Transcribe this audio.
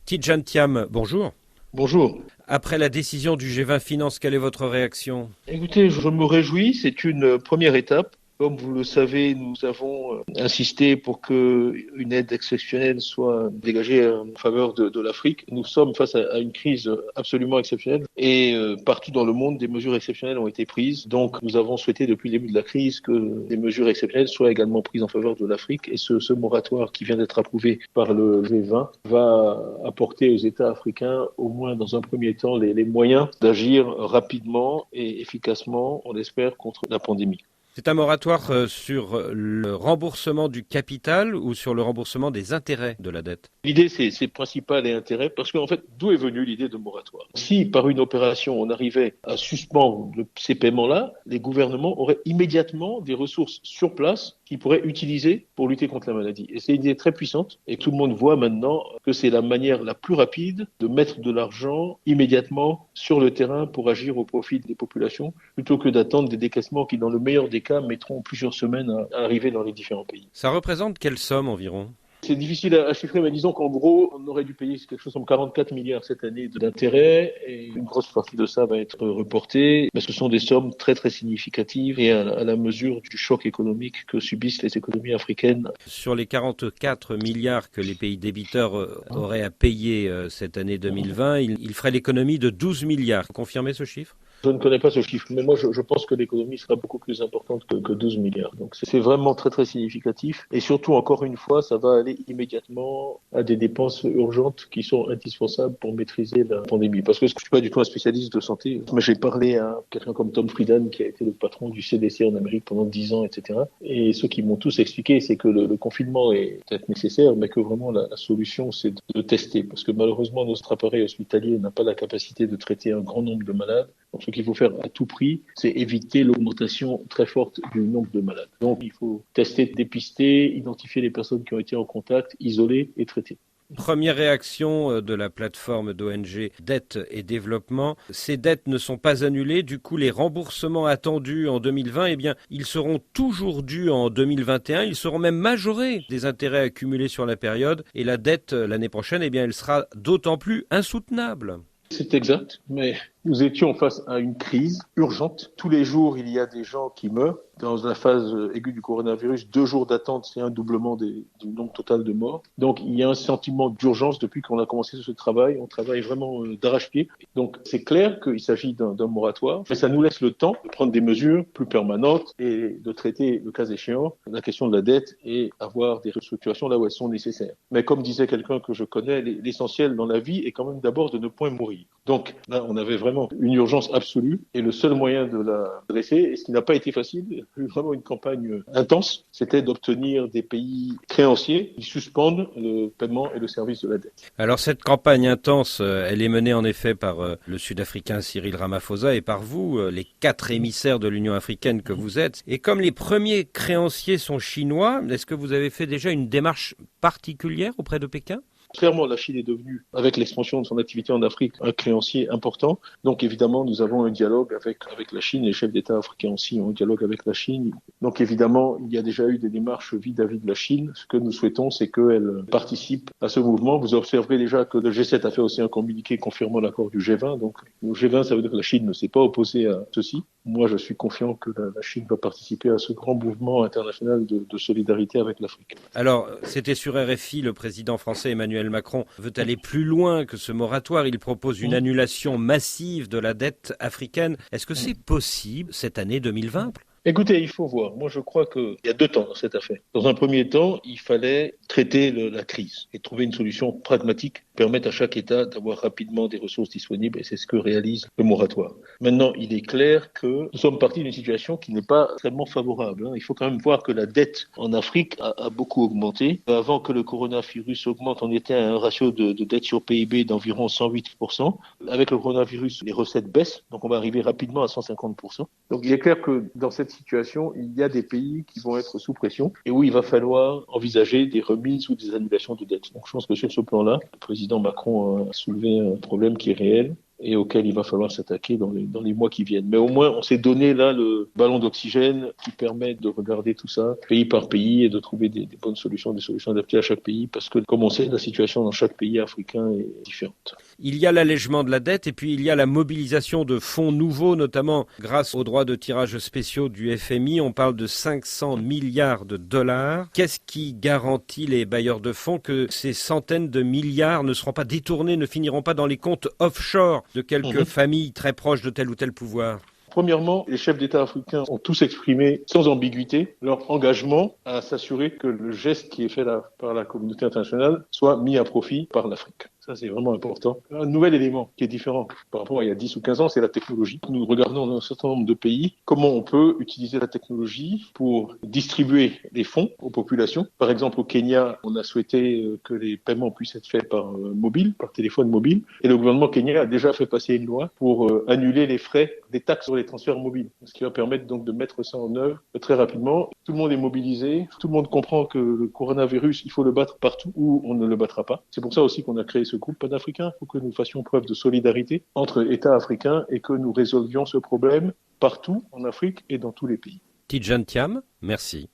Tidjane Thiam, bonjour. Bonjour. Après la décision du G20 Finance, quelle est votre réaction? Écoutez, je me réjouis, c'est une première étape. Comme vous le savez, nous avons insisté pour que une aide exceptionnelle soit dégagée en faveur de l'Afrique. Nous sommes face à une crise absolument exceptionnelle et partout dans le monde, des mesures exceptionnelles ont été prises. Donc, nous avons souhaité depuis le début de la crise que des mesures exceptionnelles soient également prises en faveur de l'Afrique. Et ce moratoire qui vient d'être approuvé par le G20 va apporter aux États africains, au moins dans un premier temps, les moyens d'agir rapidement et efficacement, on l'espère, contre la pandémie. C'est un moratoire sur le remboursement du capital ou sur le remboursement des intérêts de la dette? L'idée, c'est principal et intérêt, parce qu'en fait, d'où est venue l'idée de moratoire? Si, par une opération, on arrivait à suspendre ces paiements-là, les gouvernements auraient immédiatement des ressources sur place qu'ils pourraient utiliser pour lutter contre la maladie. Et c'est une idée très puissante, et tout le monde voit maintenant que c'est la manière la plus rapide de mettre de l'argent immédiatement sur le terrain pour agir au profit des populations, plutôt que d'attendre des décaissements qui, dans le meilleur des cas, mettront plusieurs semaines à arriver dans les différents pays. Ça représente quelle somme environ? C'est difficile à chiffrer, mais disons qu'en gros, on aurait dû payer quelque chose comme 44 milliards cette année d'intérêts, et une grosse partie de ça va être reportée, mais ce sont des sommes très très significatives et à la mesure du choc économique que subissent les économies africaines. Sur les 44 milliards que les pays débiteurs auraient à payer cette année 2020, il ferait l'économie de 12 milliards. Vous confirmez ce chiffre? Je ne connais pas ce chiffre, mais moi je pense que l'économie sera beaucoup plus importante que 12 milliards. Donc c'est vraiment très très significatif. Et surtout, encore une fois, ça va aller immédiatement à des dépenses urgentes qui sont indispensables pour maîtriser la pandémie. Parce que je suis pas du tout un spécialiste de santé, mais j'ai parlé à quelqu'un comme Tom Frieden, qui a été le patron du CDC en Amérique pendant 10 ans, etc. Et ceux qui m'ont tous expliqué, c'est que le confinement est peut-être nécessaire, mais que vraiment la solution, c'est de tester. Parce que malheureusement, notre appareil hospitalier n'a pas la capacité de traiter un grand nombre de malades. Donc, ce qu'il faut faire à tout prix, c'est éviter l'augmentation très forte du nombre de malades. Donc, il faut tester, dépister, identifier les personnes qui ont été en contact, isoler et traiter. Première réaction de la plateforme d'ONG Dette et Développement, ces dettes ne sont pas annulées, du coup les remboursements attendus en 2020, eh bien, ils seront toujours dus en 2021, ils seront même majorés des intérêts accumulés sur la période et la dette l'année prochaine, eh bien, elle sera d'autant plus insoutenable. C'est exact, mais nous étions face à une crise urgente. Tous les jours, il y a des gens qui meurent. Dans la phase aiguë du coronavirus, 2 jours d'attente, c'est un doublement du nombre total de morts. Donc, il y a un sentiment d'urgence depuis qu'on a commencé ce travail. On travaille vraiment d'arrache-pied. Donc, c'est clair qu'il s'agit d'un moratoire, mais ça nous laisse le temps de prendre des mesures plus permanentes et de traiter, le cas échéant, la question de la dette et avoir des restructurations là où elles sont nécessaires. Mais comme disait quelqu'un que je connais, l'essentiel dans la vie est quand même d'abord de ne point mourir. Donc, là, on avait vraiment une urgence absolue et le seul moyen de la dresser, et ce qui n'a pas été facile, vraiment une campagne intense, c'était d'obtenir des pays créanciers qui suspendent le paiement et le service de la dette. Alors cette campagne intense, elle est menée en effet par le Sud-Africain Cyril Ramaphosa et par vous, les 4 émissaires de l'Union africaine que vous êtes. Et comme les premiers créanciers sont chinois, est-ce que vous avez fait déjà une démarche particulière auprès de Pékin ? Clairement, la Chine est devenue, avec l'expansion de son activité en Afrique, un créancier important. Donc évidemment, nous avons un dialogue avec la Chine. Les chefs d'État africains aussi ont un dialogue avec la Chine. Donc évidemment, il y a déjà eu des démarches vis-à-vis de la Chine. Ce que nous souhaitons, c'est qu'elle participe à ce mouvement. Vous observerez déjà que le G7 a fait aussi un communiqué confirmant l'accord du G20. Donc le G20, ça veut dire que la Chine ne s'est pas opposée à ceci. Moi, je suis confiant que la Chine va participer à ce grand mouvement international de solidarité avec l'Afrique. Alors, c'était sur RFI, le président français Emmanuel Macron veut aller plus loin que ce moratoire. Il propose une annulation massive de la dette africaine. Est-ce que c'est possible cette année 2020 ? Écoutez, il faut voir. Moi, je crois qu'il y a 2 temps dans cette affaire. Dans un premier temps, il fallait traiter la crise et trouver une solution pragmatique qui permette à chaque État d'avoir rapidement des ressources disponibles, et c'est ce que réalise le moratoire. Maintenant, il est clair que nous sommes partis d'une situation qui n'est pas extrêmement favorable. Il faut quand même voir que la dette en Afrique a beaucoup augmenté. Avant que le coronavirus augmente, on était à un ratio de dette sur PIB d'environ 108%. Avec le coronavirus, les recettes baissent, donc on va arriver rapidement à 150%. Donc il est clair que dans cette situation, il y a des pays qui vont être sous pression et où il va falloir envisager des remises ou des annulations de dettes. Donc je pense que sur ce plan-là, le président Macron a soulevé un problème qui est réel. et auquel il va falloir s'attaquer dans les mois qui viennent. Mais au moins, on s'est donné là le ballon d'oxygène qui permet de regarder tout ça pays par pays et de trouver des bonnes solutions, des solutions adaptées à chaque pays, parce que, comme on sait, la situation dans chaque pays africain est différente. Il y a l'allègement de la dette et puis il y a la mobilisation de fonds nouveaux, notamment grâce aux droits de tirage spéciaux du FMI. On parle de 500 milliards de dollars. Qu'est-ce qui garantit les bailleurs de fonds que ces centaines de milliards ne seront pas détournés, ne finiront pas dans les comptes offshore de quelques familles très proches de tel ou tel pouvoir? Premièrement, les chefs d'État africains ont tous exprimé sans ambiguïté leur engagement à s'assurer que le geste qui est fait par la communauté internationale soit mis à profit par l'Afrique. Ça, c'est vraiment important. Un nouvel élément qui est différent par rapport à il y a 10 ou 15 ans, c'est la technologie. Nous regardons dans un certain nombre de pays comment on peut utiliser la technologie pour distribuer les fonds aux populations. Par exemple, au Kenya, on a souhaité que les paiements puissent être faits par mobile, par téléphone mobile. Et le gouvernement kenyan a déjà fait passer une loi pour annuler les frais des taxes sur les transferts mobiles. Ce qui va permettre donc de mettre ça en œuvre très rapidement. Tout le monde est mobilisé. Tout le monde comprend que le coronavirus, il faut le battre partout où on ne le battra pas. C'est pour ça aussi qu'on a créé ce groupe panafricain. Il faut que nous fassions preuve de solidarité entre États africains et que nous résolvions ce problème partout en Afrique et dans tous les pays. Tidjane Thiam, merci.